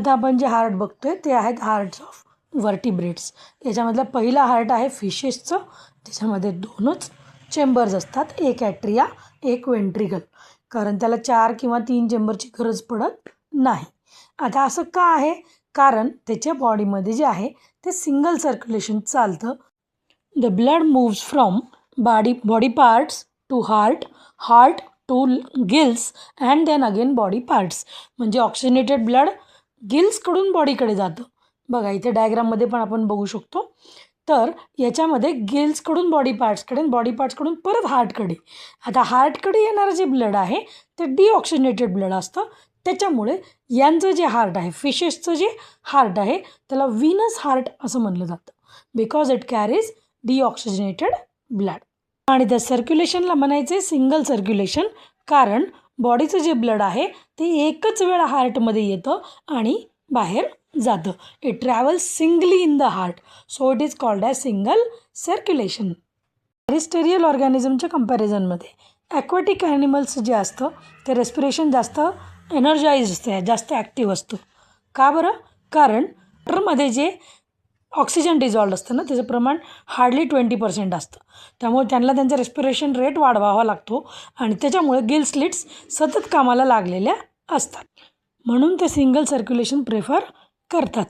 आता आपण जे हार्ट बघतोय ते आहेत हार्ट्स ऑफ व्हर्टिब्रेट्स. याच्यामधला पहिला हार्ट आहे फिशेसचं, त्याच्यामध्ये 2च चेंबर्स असतात, एक ॲट्रिया एक वेंट्रिकल, कारण त्याला 4 किंवा 3 चेंबरची गरज पडत नाही. आता असं का आहे? कारण त्याच्या बॉडीमध्ये जे आहे ते सिंगल सर्क्युलेशन चालतं. The blood moves from body parts to heart to gills and then again body parts. म्हणजे ऑक्सिजनेटेड ब्लड गिल्सकडून बॉडीकडे जातं. बघा इथे डायग्राममध्ये पण आपण बघू शकतो. तर याच्यामध्ये गिल्सकडून बॉडी पार्ट्सकडून परत हार्टकडे. आता हार्टकडे येणारं जे ब्लड आहे ते डिऑक्सिजनेटेड ब्लड असतं. त्याच्यामुळे यांचं जे हार्ट आहे, फिशेसचं जे हार्ट आहे त्याला व्हीनस हार्ट असं म्हणलं जातं, because it carries deoxygenated blood. आणि त्या सर्क्युलेशनला म्हणायचे सिंगल सर्क्युलेशन, कारण बॉडीचं जे ब्लड आहे ते एकच वेळा हार्टमध्ये येतं आणि बाहेर जातं. It travels singly in the heart, so it is called as single circulation. Terrestrial ऑर्गॅनिझमच्या कंपॅरिझनमध्ये ॲक्वॅटिक ॲनिमल्स जे असतं ते रेस्पिरेशन जास्त एनर्जाइज असते, जास्त ॲक्टिव्ह असतं. का बरं? कारण वॉटरमध्ये जे ऑक्सिजन डिझॉल्व्ड असतं ना त्याचं प्रमाण हार्डली 20% असतं. त्यामुळे त्यांना त्यांचा रेस्पिरेशन रेट वाढवावा लागतो आणि त्याच्यामुळे गिल स्लिट्स सतत कामाला लागलेल्या असतात. म्हणून ते सिंगल सर्क्युलेशन प्रेफर करतात.